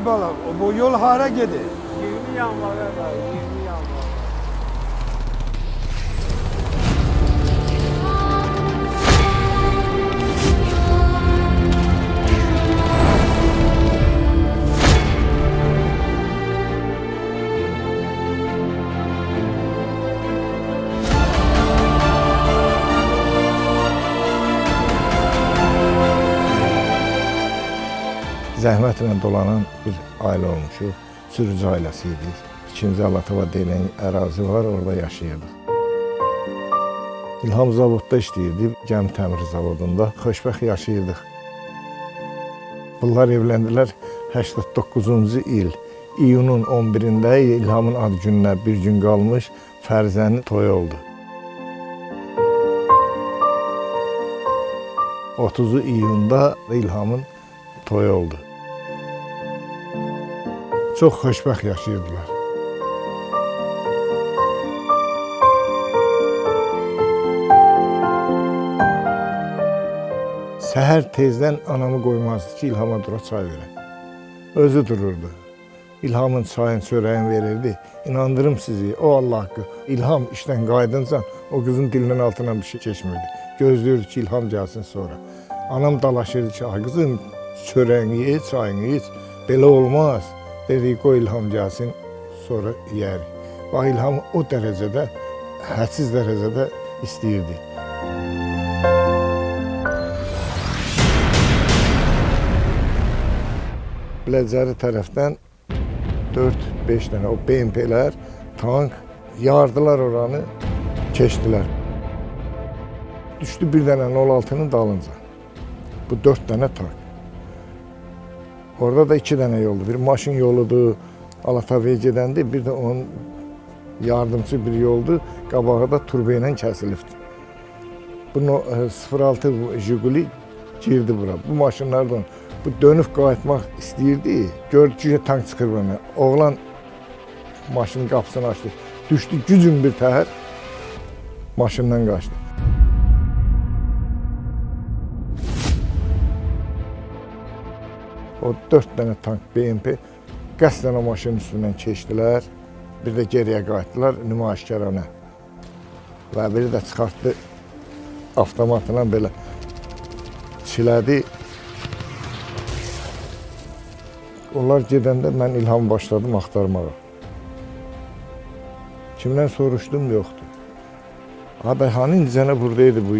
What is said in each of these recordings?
bala, bu yol hara gedir? 20 yanvara var, 20 yanvara. Zəhmətlə dolanan bir ailə olmuşuq. Sürücü ailəsiydik. 2-ci Alatava deyilən ərazi var, orada yaşayırdıq. İlham zavodda işləyirdi, gəmi təmiri zavodunda. Xoşbəxt yaşayırdıq. Bunlar evləndilər 89-cu il. İyunun 11-də İlhamın ad gününə bir gün qalmış Fərzənin toyu oldu. 30 iyunda İlhamın toyu oldu. Çox xoşbəxt yaşayırdılar. Səhər tezdən anamı qoymazdı ki, İlhama dura çay verə. Özü dururdu. İlhamın çayın, çörəyin verirdi. İnandırım sizi, o Allah haqqı. İlham işdən qaydınca o qızın dilinin altından bir şey keçmirdi. Gözlüyordu ki, İlham gəlsin sonra. Anam dalaşırdı ki, qızım çörəyini iç, çayını iç. Belə olmaz. Dedik, qoy İlham gəlsin, sonra yeyərik. Bax, İlham o dərəcədə, hədsiz dərəcədə istəyirdi. Biləcəri tərəfdən 4-5 dənə o BMP-lər, tank yardılar oranı, keçdilər. Düşdü bir dənə 06-nın dalınca. Bu 4 dənə tank. Orada da 2 dənə yoldu. Bir maşın yoludur, Alatavaya gedəndi, bir də onun yardımcı bir yoldu. Qabağı da turba ilə kəsilibdi. Bu 06 Jiguli girdi bura. Bu maşınlardan bu dönüb qayıtmaq istəyirdi. Gördü ki, tank çıxır bana. Oğlan maşının qapısını açdı. Düşdü gücün bir təhər, maşından qaçdı. O 4 dənə tank BMP qəsdən o maşının üstündən keçdilər. Bir də geriyə qayıtdılar nümayişkarana. Və biri də çıxartdı avtomatla belə çilədi. Onlar gedəndə mən İlhamı başladım axtarmağa. Kimdən soruşdum, yoxdur. Abi, hani incənə buradaydı bu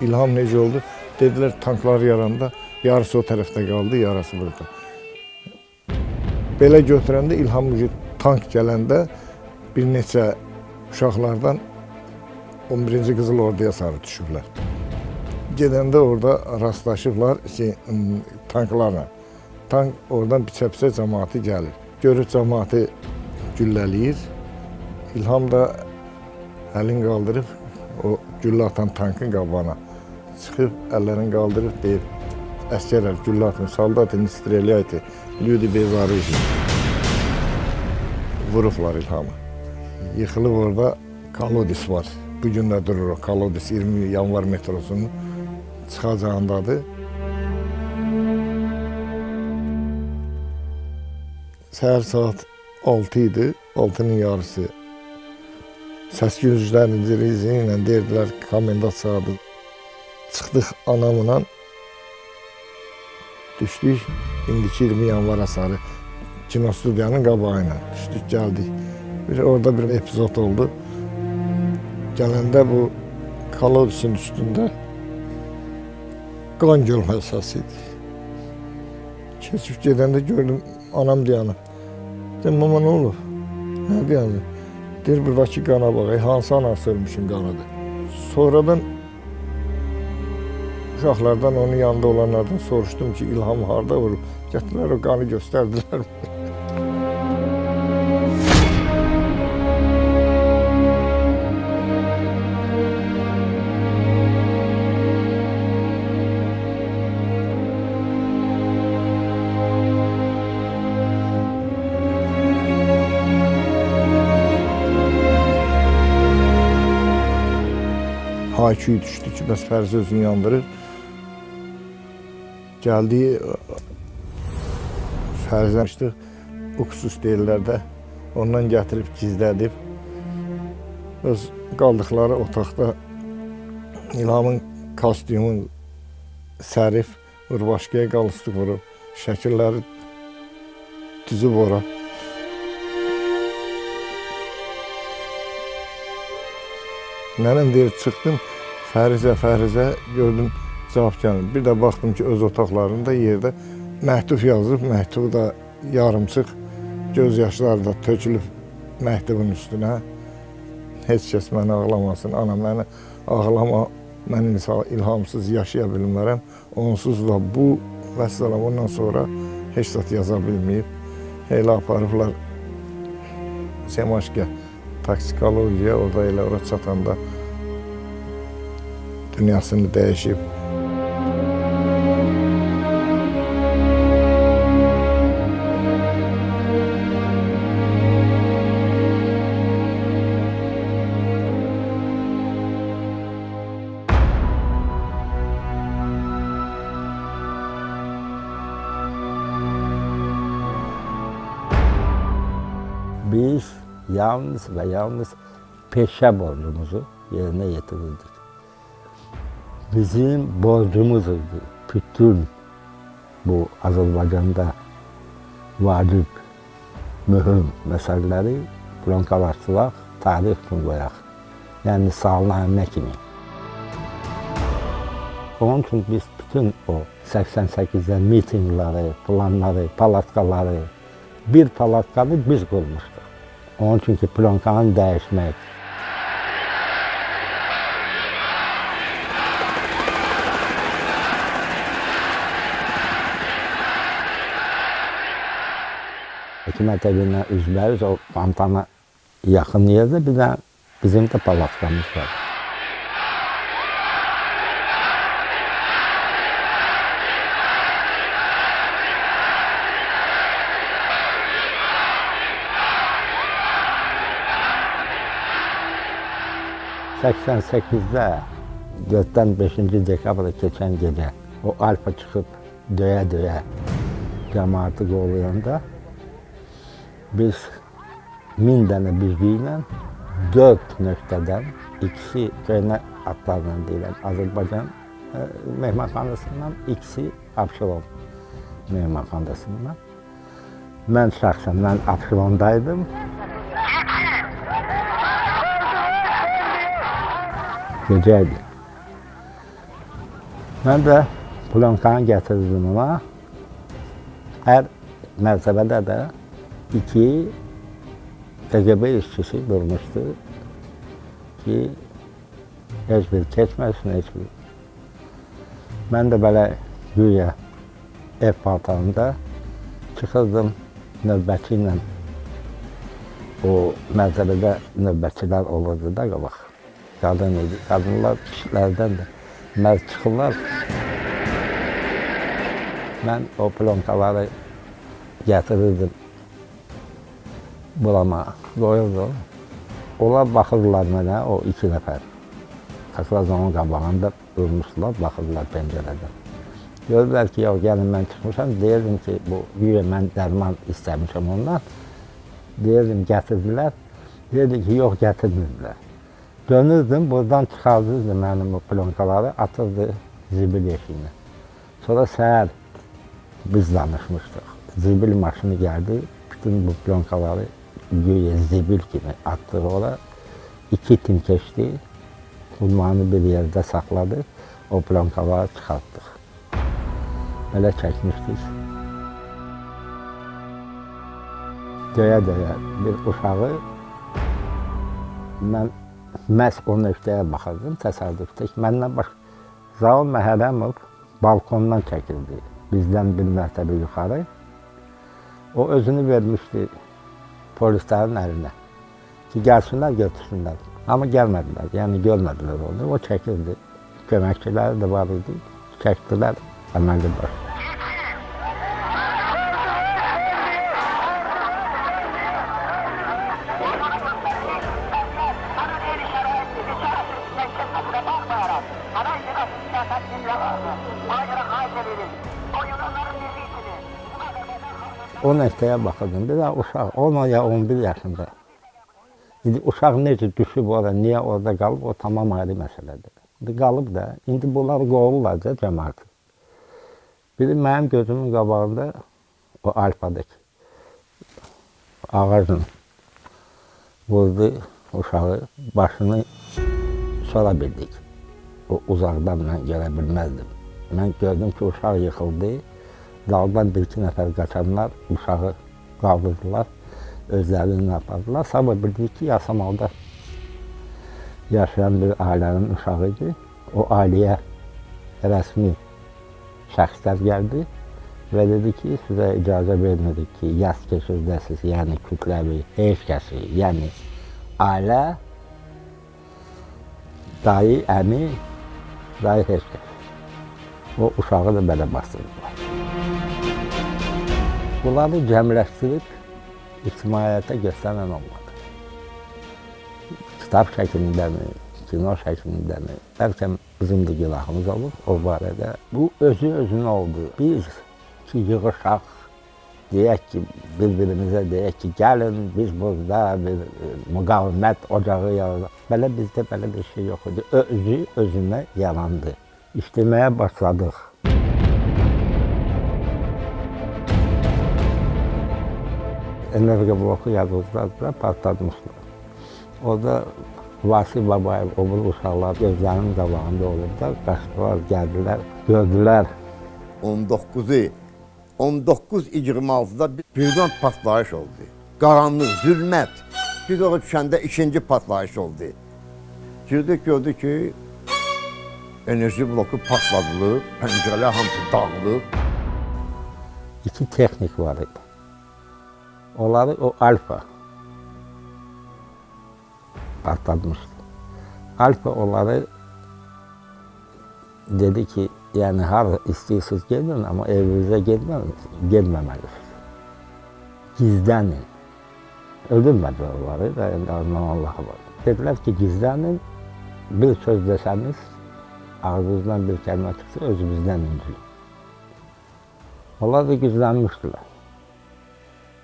İlham necə oldu? Dedilər, tanklar yaranda yarısı o tərəfdə qaldı, yarısı burada. Belə götürəndə İlham tank gələndə bir neçə uşaqlardan 11-ci Qızıl Orduya sarı düşüblər. Gedəndə orada rastlaşıblar ki, tanklarla. Tank oradan biçə-biçə cəmaatı gəlir. Görür cəmaatı gülləliyir. İlham da əlini qaldırıb o güllə atan tankın qabağına çıxıb, əllərini qaldırıb deyib, əskərlər, güllə atın, soldatı, strelyaytı, люди безоружны. Vurublar İlhamı. Yıxılıb orada Kolodis var. Bugün də durur o Kolodis 20 yanvar metrosunun çıxacağındadır. Səhər saat 6 idi, 6-nın yarısı. Səs güclərinin izi ilə deyirdiler komendant saatı. Çıxdıq anamla, düşdük indiki 20 yanvara sarı kinostudiyanın qabağına düşdük, gəldik. Orada bir epizod oldu. Gələndə bu Kolodisin üstündə qan gölmə səsi idi. Keçib gedəndə gördüm, anam dayanıb. Dedim, mama nə olur? Nə dayanır? Deyir, buradakı qana bax, hansı ana sölmüşün qanadır. Sonradan uşaqlardan, onun yanında olanlardan soruşdum ki, İlham harda vurub? Gətirdilər, o qanı göstərdilər. Hayküyü düşdü ki, bəs Fərzi özünü yandırır. Gəldi, fərzləmişdik. Uksus deyirlər də. Ondan gətirib gizlədib. Öz qaldıqları otaqda İlhamın kostyumu sərif, başqaya qalıstık vurub, şəkilləri düzüb ora. Nənəm deyir, çıxdım, Fərizə gördüm, cavab gəlmir. Bir də baxdım ki, öz otaqlarında yerdə məktub yazıb, məktubu da yarımçıq, göz yaşları da tökülüb məktubun üstünə. Heç kəs məni ağlamasın, ana məni ağlama, mən İlhamsız yaşaya bilmərəm. Onsuz da bu və salam ondan sonra heç zat yaza bilməyib. Elə aparıblar Semaşqə toksikologiya, orada elə ora çatanda dünyasını dəyişib. Biz yalnız ve yalnız peşe borcumuzu yerine getirdik. Bizim borcumuzdu bütün bu Azerbaycan'da vacip, mühüm meseleleri bronkalaştıraq, tarih üçün qoyaq. Yani sağlanan əmək kimi. Onun için biz bütün o 88'de mitingleri, planları, palatkaları, bir palatkanı biz kurmuştuk. Onun için ki plonkanı değişmek. Hükümet evinden üzbəyüz o fontana yakın yerde bir de bizim de palatkamız var. ...88'de 4'ten 5. dekabrda geçen gece o Alfa çıkıp döye cemaati kovalayanda biz 1000 tane birliğiyle 4 nöqtədən ikisi köynə atlarla deyilən Azərbaycan mehmanxanasından, ikisi Abşeron mehmanxanasından. Mən şəxsən Abşerondaydım. Gecəydi. Mən də plonkanı gətirdim ona. Hər mərtəbədə də 2 KGB işçisi durmuşdu ki, heç bir keçməsin, heç bir. Mən də belə güya ev paltarında çıxırdım növbətçi ilə. O mərtəbədə növbətçilər olurdu da qabaq. Qadın idi. Qadınlar kişilərdən də mərd çıxırlar. Mən o plonkaları gətirirdim. Burama qoyurdum. Onlar baxırlar mənə, o 2 nəfər. Kakrazonun qabağında durmuşdular, baxırlar pəncərədən. Gördülər ki, gəlin mən çıxmışam. Deyirdim ki, bu güya mən dərman istəmişəm ondan. Deyirdim, gətirdilər. Deyirdim ki, yox, gətirmədilər. Dönürdüm, buradan çıxardırdı mənim o plonkaları, atırdı zibil yeşiyinə. Sonra səhər biz danışmışdıq. Zibil maşını gəldi, bütün bu plonkaları güya zibil kimi atdı ora. 2 tim keçdi, kulmanı bir yerde saxladı, o plonkaları çıxartdıq. Belə çəkmişdik. Döyə bir uşağı mən məhz o nöqtəyə baxırdım, təsadüfdə. Məndən Zaur Məhərrəmov balkondan çəkildi, bizdən bir mərtəbə yuxarı. O özünü vermişdi polislərin əlinə ki, gəlsinlər, götürsünlər. Amma gəlmədilər, yəni görmədilər onu. O çəkildi, köməkçiləri də var idi, çəkdilər, əməli baş. O nəştəyə baxırdım. Bir də uşaq 10 ya 11 yaşında. İndi uşaq necə düşüb ora, niyə orada qalıb, o tamam ayrı məsələdir. İndi qalıb da, indi bunlar qovurlar da cəmaatı. Biri mənim gözümün qabağında o Alpadakı ağacın vurdu uşağı, başını sonra bildik. O uzaqdan mən görə bilməzdim. Mən gördüm ki, uşaq yıxıldı. Dağdan bir-iki nəfər qaçanlar uşağı qaldırdılar, özlərini apardılar. Sabah bildik ki, Yasamalda yaşayan bir ailənin uşağı idi. O ailəyə rəsmi şəxslər gəldi və dedi ki, sizə icazə vermədik ki, yas keçirdəsiz, yəni kütləvi, heç kəsi, yəni ailə, dayı, əmi, dayı heç kəs. O uşağı da belə bastırdılar. Bunları cəmləşdirib ictimaiyyətə göstərən olmadı. Kitab şəklindəmi, kino şəklindəmi, bəlkə bizim də günahımız olur o barədə. Bu özü-özünə oldu. Biz ki, yığışaq, deyək ki, bir-birimizə deyək ki, gəlin, biz burada bir müqavimət ocağı yaradaq. Belə bizdə belə bir şey yox idi. Özü-özünə yarandı. İşləməyə başladıq. Enerji bloku yazıcılar partlatmışlar. Orada Vasif Babayev, o bu uşaqlar gözlərinin qabağında olurlar, qaçdılar, gəldilər, gördülər. 19-26-da birdən partlayış oldu. Qaranlıq, zülmət. Biz oraya düşəndə ikinci partlayış oldu. Girdik, gördük ki, enerji bloku partladılıb, pəncərələr hamısı dağılıb. İki texnik var idi. Onları o Alfa partlatmışdı. Alfa onları dedi ki, yəni hara istəyirsiniz gedin, amma evinizə getməməlisiniz. Gizlənin. Öldürmədilər onları da, Allah'a var. Dedilər ki, gizlənin, bir söz desəniz, ağzınızdan bir kəlmə çıxsa, özümüzdən inciyin. Onlar da gizlənmişdilər.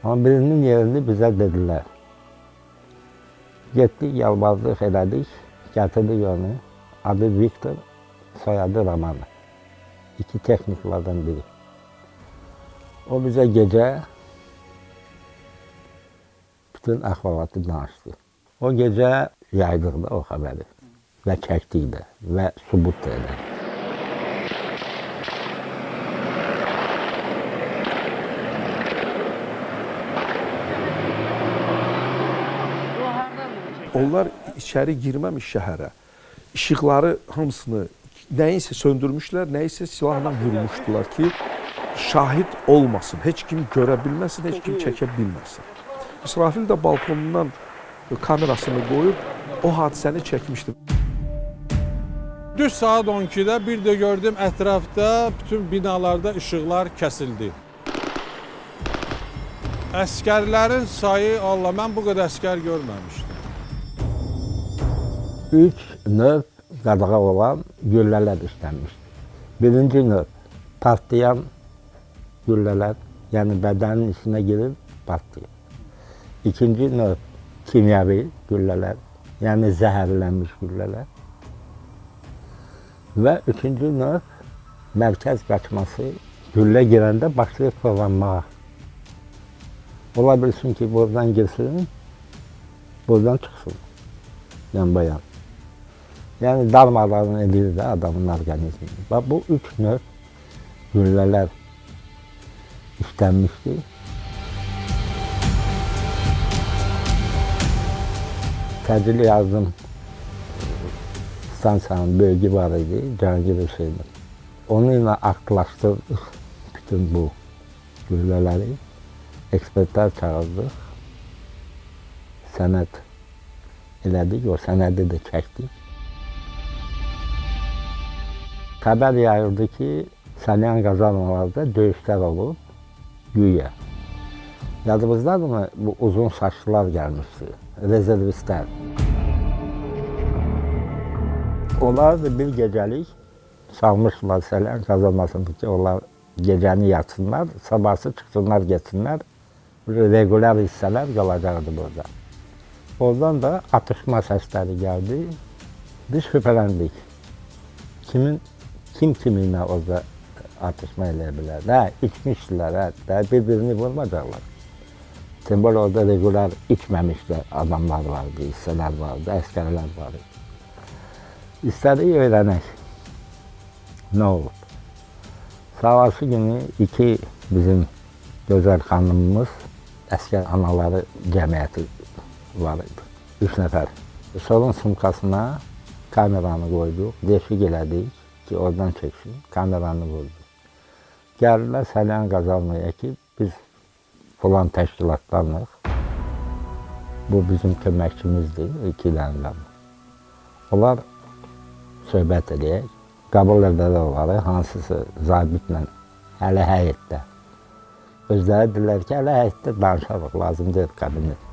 Amma birinin yerini bizə dedilər. Getdik, yalvardık, elədik, gətirdik onu. Adı Viktor, soyadı Romanov. İki texniklardan biri. O bizə gecə bütün əhvalatı danışdı. O gecə yaydıq da o xəbəri və çəkdik də və sübut da elədik. Onlar içəri girməmiş şəhərə, işıqları hamısını nəyisə söndürmüşlər, nəyisə silahla vurmuşdular ki, şahid olmasın, heç kim görə bilməsin, heç kim çəkə bilməsin. İsrafil də balkonundan kamerasını qoyub o hadisəni çəkmişdi. Düz saat 12-də bir də gördüm ətrafda bütün binalarda işıqlar kəsildi. Əskərlərin sayı, Allah, mən bu qədər əskər görməmişdim. 3 növ qadağa olan güllələr işlənmişdir. Birinci növ partlayan güllələr, yəni bədənin içinə girib partlayır. İkinci növ kimyəvi güllələr, yəni zəhərlənmiş güllələr. Və üçüncü növ mərkəz qaçması, güllə girəndə başlayır fırlanmağa. Ola bilsin ki, buradan girsin, buradan çıxsın, yan-bayan. Yəni darmadan edir də adamın orqanizmini. Bax, bu üç növ güllələr işlənmişdir. Təcil yardım stansiyanın bölgü var idi, Cahangir Hüseynov. Onunla aklaşdırdıq bütün bu güllələri. Ekspertlər çağırdıq, sənəd elədik, o sənədi də çəkdik. Xəbər yayıldı ki, Salyan Qazanovalarda döyüşlər olub, güya. Yadımızdadırmı, bu uzun saçlılar gəlmişdi, rezervistlər. Onlar da bir gecəlik salmışlar Salyan qazanmasını ki, onlar gecəni yatsınlar, sabahsı çıxsınlar, getsinlər. Regular hissələr qalacaqdı burada. Oradan da atışma səsləri gəldi. Biz şübhələndik. Kim kiminlə orada atışma eləyə bilər? İçmişdilər, bir-birini vurmayacaqlar. Tembol orada regular içməmişdə adamlar vardı, hissələr vardı, əskərlər vardı. İstədik öyrənək. Nə olub? Savaşı günü iki bizim gözəl xanımımız, əskər anaları cəmiyyəti var idi. 3 nəfər. Solun sumkasına kameranı qoyduq, deşik elədik ki, oradan çəksin, kameranı vurduq. Gəldilər Səlyan qazanmaya ki, biz falan təşkilatlarlıq. Bu bizim köməkçimizdir, 2 dənə. Onlar söhbət edək. Qəbul edələr onları, hansısı zabitlə, hələ həyətdə. Özləri deyirlər ki, hələ həyətdə danışarıq, lazım deyil kabinet.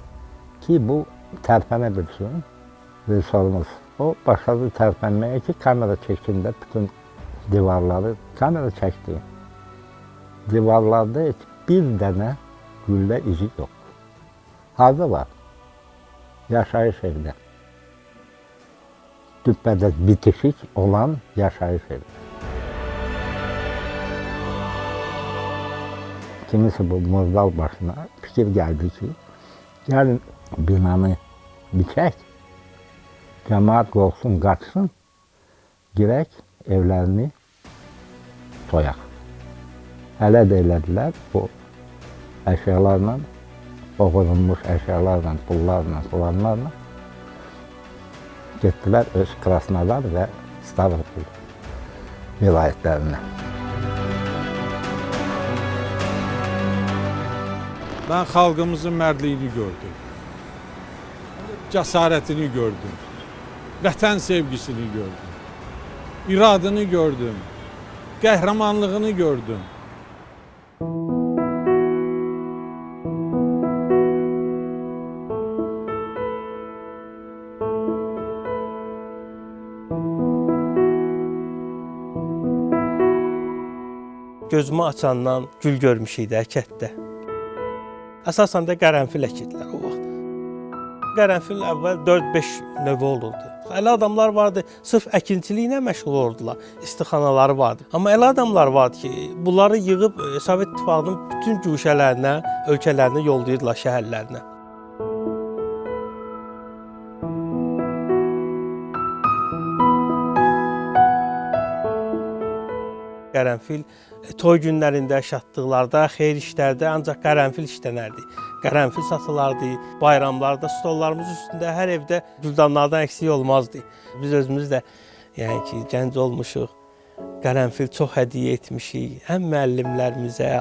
Ki, bu tərpənə bilsin, bir sorumuz. O başladı tərpənməyə ki, kamera çəkində bütün divarları, kamera çəkdi. Divarlarda heç bir dənə güllə izi yox. Harada var? Yaşayış evdə. Düpbədə bitişik olan yaşayış evi. Kimisi bu Murdal başına fikir gəldi ki, gəlin binanı biçək, cəmaat qorxsun, qaçsın, girək, evlərini soyaq. Hələ də elədilər bu əşyalarla, oğurulmuş əşyalarla, pullarla, soğanlarla getdilər öz Krasnodar və Stavropol vilayətlərinə. Ben xalqımızın mərdliyini gördüm. Cəsarətini gördüm. Vətən sevgisini gördüm. İradını gördüm. Qəhrəmanlığını gördüm. Gözümü açandan gül görmüşük də kətdə. Əsasən də qərənfil əkidilər o vaxt. Qərənfil əvvəl 4-5 növü olurdu. Elə adamlar vardı, sırf əkinçiliklə məşğul olurdular, istixanaları vardı. Amma elə adamlar vardı ki, bunları yığıb Sovet İttifaqının bütün güşələrinə, ölkələrinə yollayırdılar, şəhərlərinə. Qərənfil toy günlərində, şadlıqlarda, xeyir işlərdə ancaq qərənfil işlənərdi. Qərənfil satılardı, bayramlarda, stollarımız üstündə hər evdə güldanlardan əksik olmazdı. Biz özümüz də yəni ki, gənc olmuşuq, qərənfil çox hədiyyə etmişik. Həm müəllimlərimizə,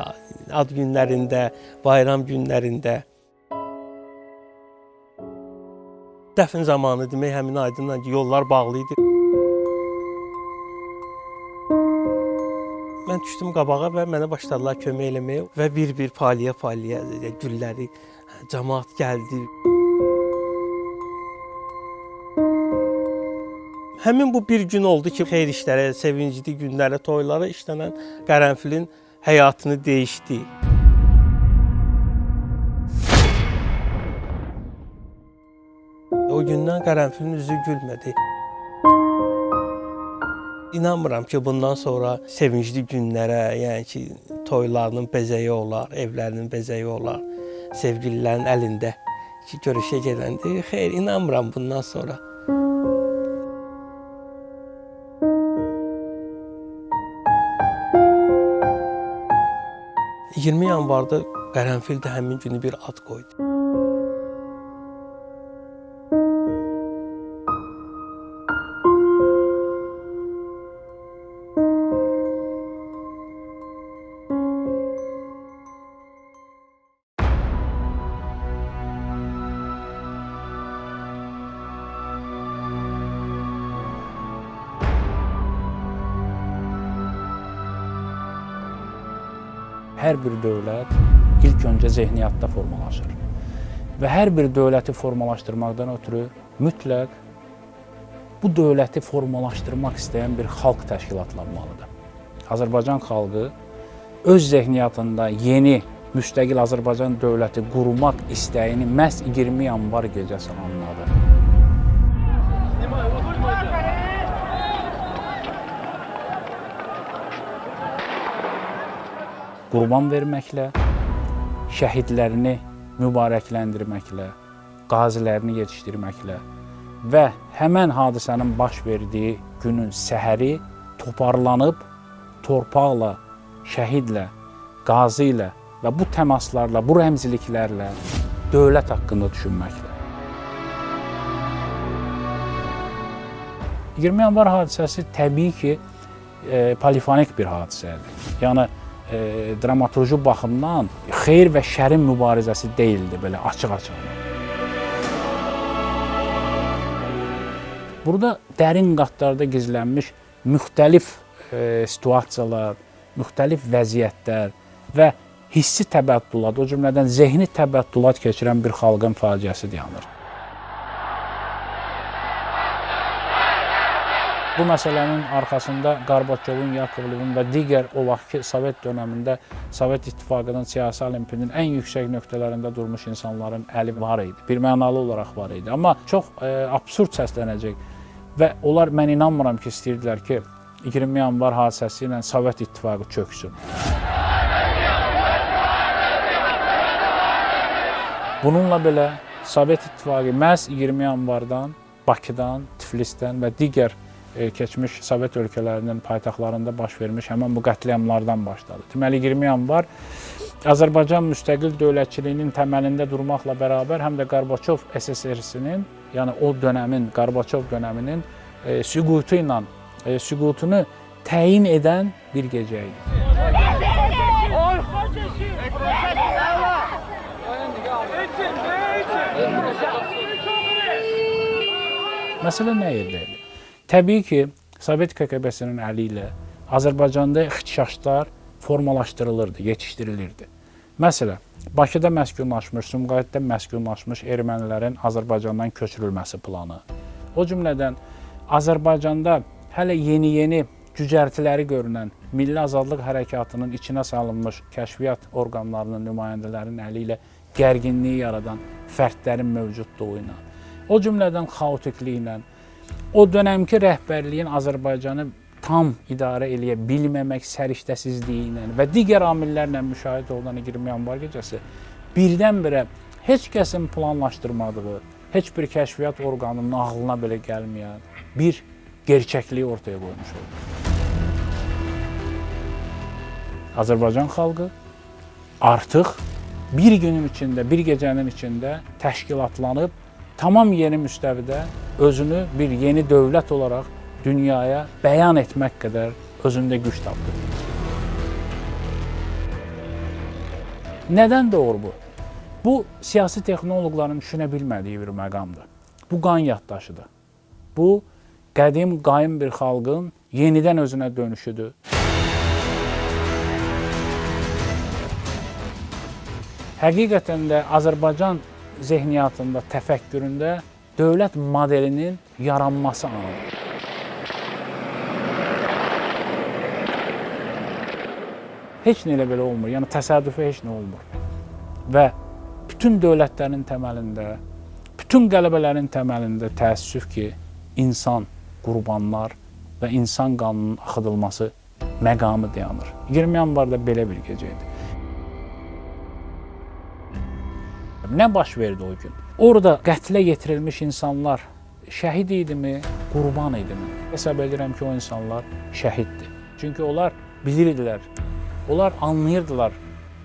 ad günlərində, bayram günlərində. Dəfn zamanı demək həmin aydınla ki, yollar bağlı idi. Mən düşdüm qabağa və mənə başladılar kömək eləməyə və bir-bir paliyə-paliyə gülləri, cəmaat gəldi. Həmin bu bir gün oldu ki, xeyir işlərə, sevincli günlərə, toylara işlənən qərənfilin həyatını dəyişdi. O gündən qərənfilin üzü gülmədi. İnanmıram ki, bundan sonra sevincli günlərə, yəni ki, toylarının bəzəyi olar, evlərinin bəzəyi olar, sevgililərin əlində ki, görüşə gedəndə, xeyr, inanmıram bundan sonra. – 20 yanvarda qərənfil də həmin günü bir ad qoydu. Hər bir dövlət ilk öncə zehniyyatda formalaşır. Və hər bir dövləti formalaşdırmaqdan ötürü mütləq bu dövləti formalaşdırmaq istəyən bir xalq təşkilatlanmalıdır. Azərbaycan xalqı öz zehniyyatında yeni müstəqil Azərbaycan dövləti qurmaq istəyini məhz 20 yanvar gecəsi anladı. Qurban verməklə, şəhidlərini mübarəkləndirməklə, qazilərini yetişdirməklə və həmən hadisənin baş verdiyi günün səhəri toparlanıb, torpaqla, şəhidlə, qazi ilə və bu təmaslarla, bu rəmziliklərlə dövlət haqqında düşünməklə. 20 yanvar hadisəsi təbii ki, polifonik bir hadisədir. Yəni, dramaturji baxımdan xeyir və şərin mübarizəsi deyildi, belə açıq-açıq. Burada dərin qatlarda gizlənmiş müxtəlif situasiyalar, müxtəlif vəziyyətlər və hissi təbəddülat, o cümlədən zehni təbəddülat keçirən bir xalqın faciəsi dayanır. Bu məsələnin arxasında Qarbaçovun, Yakovlevin və digər o vaxtki Sovet dönəmində Sovet İttifaqının siyasi olimpinin ən yüksək nöqtələrində durmuş insanların əli var idi. Bir mənalı olaraq var idi. Amma çox absurd səslənəcək və onlar, mən inanmıram ki, istəyirdilər ki, 20 yanvar hadisəsi ilə Sovet İttifaqı çöksün. Bununla belə Sovet İttifaqı məhz 20 yanvardan Bakıdan, Tiflisdən və digər keçmiş Sovet ölkələrinin paytaxtlarında baş vermiş həmən bu qətliamlardan başladı. Deməli, 20 yanvar Azərbaycan müstəqil dövlətçiliyinin təməlində durmaqla bərabər həm də Qarbaçov SSR-sinin, yəni o dönəmin, Qarbaçov dönəminin süqutunu təyin edən bir gecə idi. Məsələ nə yerdəydi? Təbii ki, Sovet KGB-sinin əli ilə Azərbaycanda ixtişaşlar formalaşdırılırdı, yetişdirilirdi. Məsələn, Bakıda məskunlaşmış, Sumqayıtda məskunlaşmış ermənilərin Azərbaycandan köçürülməsi planı. O cümlədən Azərbaycanda hələ yeni cücərtiləri görünən Milli Azadlıq Hərəkatının içinə salınmış kəşfiyyat orqanlarının nümayəndələrinin əli ilə gərginliyi yaradan fərdlərin mövcudluğu ilə, o cümlədən xaotikliyi ilə, o dönəmki rəhbərliyin Azərbaycanı tam idarə eləyə bilməmək səriştəsizliyi ilə və digər amillərlə müşahidə olunan 20 yanvar gecəsi birdən-birə heç kəsin planlaşdırmadığı, heç bir kəşfiyyat orqanının ağlına belə gəlməyən bir gerçəkliyi ortaya qoymuş oldu. Azərbaycan xalqı artıq bir günün içində, bir gecənin içində təşkilatlanıb, tamam yeni müstəvidə özünü bir yeni dövlət olaraq dünyaya bəyan etmək qədər özündə güc tapdı. Nədən doğru bu? Bu, siyasi texnoloqların düşünə bilmədiyi bir məqamdır. Bu, qan yaddaşıdır. Bu, qədim, qaim bir xalqın yenidən özünə dönüşüdür. Həqiqətən də Azərbaycan zehniyyatında, təfəkküründə dövlət modelinin yaranması anıdır. Heç nə elə belə olmur, yəni təsadüfə heç nə olmur. Və bütün dövlətlərin təməlində, bütün qələbələrin təməlində təəssüf ki, insan, qurbanlar və insan qanının axıdılması məqamı dayanır. 20 yanvarda belə bir gecə idi. Nə baş verdi o gün? Orada qətlə yetirilmiş insanlar şəhid idimi, qurban idimi? Hesab edirəm ki, o insanlar şəhiddir. Çünki onlar bilirdilər, onlar anlayırdılar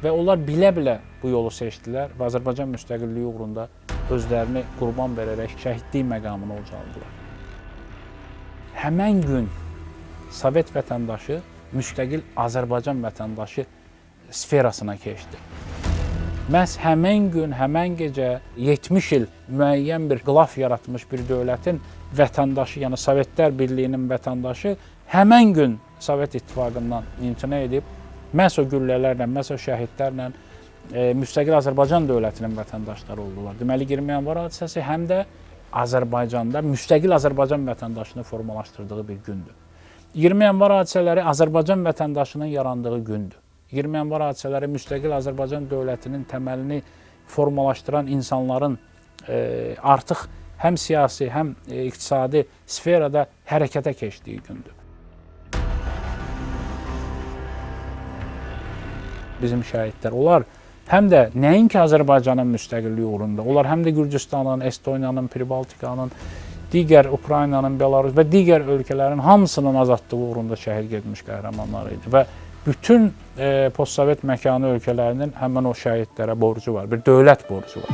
və onlar bilə-bilə bu yolu seçdilər və Azərbaycan müstəqilliyi uğrunda özlərini qurban verərək şəhidlik məqamını ucaldılar. Həmən gün Sovet vətəndaşı müstəqil Azərbaycan vətəndaşı sferasına keçdi. Məhz həmən gün, həmən gecə 70 il müəyyən bir qılaf yaratmış bir dövlətin vətəndaşı, yəni Sovetlər Birliyinin vətəndaşı həmən gün Sovet İttifaqından imtina edib, məhz o güllələrlə, məhz o şəhidlərlə müstəqil Azərbaycan dövlətinin vətəndaşları oldular. Deməli, 20 yanvar hadisəsi həm də Azərbaycanda müstəqil Azərbaycan vətəndaşını formalaşdırdığı bir gündür. 20 yanvar hadisələri Azərbaycan vətəndaşının yarandığı gündür. 20 yanvar hadisələri müstəqil Azərbaycan dövlətinin təməlini formalaşdıran insanların artıq həm siyasi, həm iqtisadi sferada hərəkətə keçdiyi gündür. Bizim şəhidlər, onlar həm də nəinki Azərbaycanın müstəqilliyi uğrunda, onlar həm də Gürcüstanın, Estoniyanın, Pribaltikanın, digər Ukraynanın, Belarus və digər ölkələrin hamısının azadlığı uğrunda şəhid getmiş qəhrəmanlar idi. Və bütün postsovet məkanı ölkələrinin həmin o şəhidlərə borcu var, bir dövlət borcu var.